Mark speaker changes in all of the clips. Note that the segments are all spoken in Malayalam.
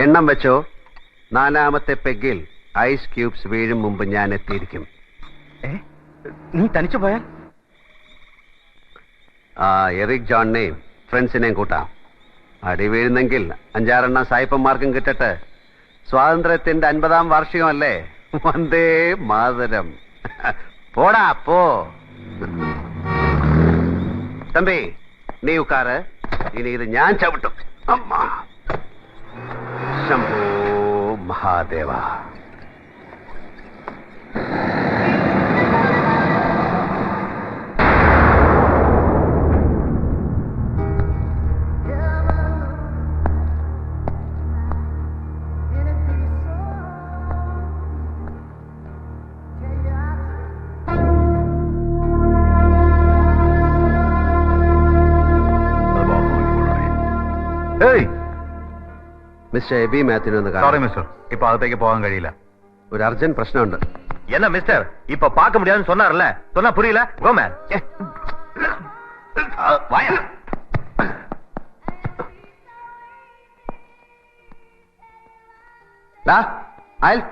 Speaker 1: എണ്ണം വെച്ചോ. 4-ാമത്തെ പെഗ്ഗിൽ ഐസ് ക്യൂബ്സ് വീഴും മുമ്പ് ഞാൻ എത്തിയിരിക്കും.
Speaker 2: നീ തനിച്ചു പോയാൽ?
Speaker 1: എറിക് ജോണിനെയും ഫ്രണ്ട്സിനെയും കൂട്ടാം. അടി വീഴുന്നെങ്കിൽ 5-6 സായിപ്പന്മാർക്കും കിട്ടട്ടെ. സ്വാതന്ത്ര്യത്തിന്റെ 50-ാം വാർഷികമല്ലേ. വന്ദേ മാതരം. പോടാ പോ. തമ്പി നീ ഉക്കാറ്. ഇനി ഇത് ഞാൻ ചവിട്ടും. അമ്മ ശംഭോ മഹാദേവ. മിസ്റ്റർ എബി മാത്യുവിനെ ഒന്ന്
Speaker 2: സോറി മിസ്റ്റർ, ഇപ്പൊ അകത്തേക്ക് പോകാൻ കഴിയില്ല.
Speaker 1: ഒരു അർജന്റ് പ്രശ്നമുണ്ട്.
Speaker 2: என்ன மிஸ்டர், இப்ப பார்க்க முடியாதுன்னு சொன்னார்ல, சொன்னா புரியல? Go man. வாயா.
Speaker 1: ഡാ അയൽ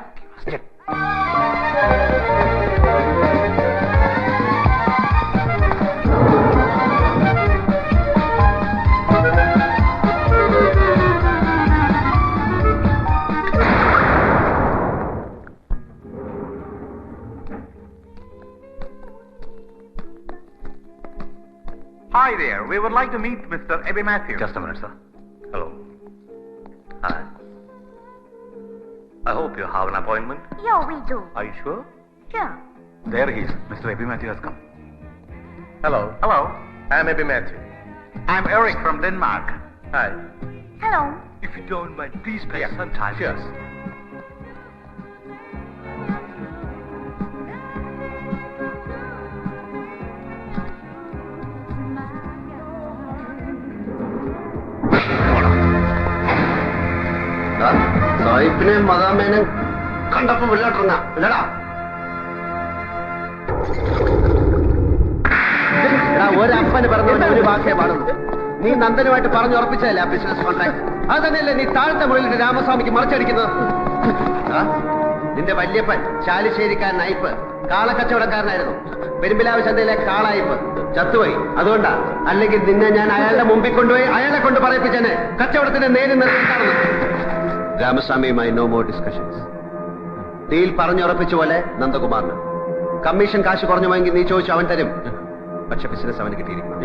Speaker 3: Hi there. We would like to meet Mr. Ebbie Matthews.
Speaker 2: Just a minute, sir. Hello. Hi. I hope you have an appointment.
Speaker 4: Yeah, we do.
Speaker 2: Are you sure?
Speaker 4: Sure.
Speaker 2: There he is. Mr. Ebbie Matthews has come.
Speaker 3: Hello. Hello.
Speaker 2: I am Ebbie Matthews.
Speaker 3: I'm Eric from Denmark.
Speaker 2: Hi.
Speaker 4: Hello.
Speaker 2: If you don't mind, please spend some time.
Speaker 3: Cheers.
Speaker 1: സായിപ്പിനെ മദാമേനെ കണ്ടപ്പോ വെള്ളോട്ടിറങ്ങ ഇല്ലടാ. ഒരപ്പന് പറഞ്ഞ ഒരു വാക്കേ പാടുന്നു. നീ നന്ദനുമായിട്ട് പറഞ്ഞുറപ്പിച്ചതല്ലേ ആ ബിസിനസ് കോൺട്രാക്ട്? അത് തന്നെയല്ലേ നീ താഴത്തെ മുകളിൽ രാമസ്വാമിക്ക് മറിച്ചടിക്കുന്നത്? നിന്റെ വല്യപ്പൻ ചാലിശ്ശേരിക്കാരൻ അയ്പ് കാളക്കച്ചവടക്കാരനായിരുന്നു. പെരുമ്പിലാവ് ചന്തയിലെ കാളായിപ്പ് ചത്തുപോയി. അതുകൊണ്ടാ. അല്ലെങ്കിൽ നിന്നെ ഞാൻ അയാളുടെ മുമ്പിൽ കൊണ്ടുപോയി അയാളെ കൊണ്ട് പറയിപ്പിച്ചേനെ കച്ചവടത്തിന് നേരി നിർത്തിക്കാണെന്ന്. രാമസ്വാമിയുമായി നോ മോർ ഡിസ്കഷൻസ്. ഡീൽ പറഞ്ഞുറപ്പിച്ച പോലെ നന്ദകുമാറിന് കമ്മീഷൻ കാശ് കുറഞ്ഞു പോയെങ്കിൽ നീ ചോദിച്ചു അവൻ തരും. പക്ഷെ ബിസിനസ് അവന് കിട്ടിയിരിക്കണം.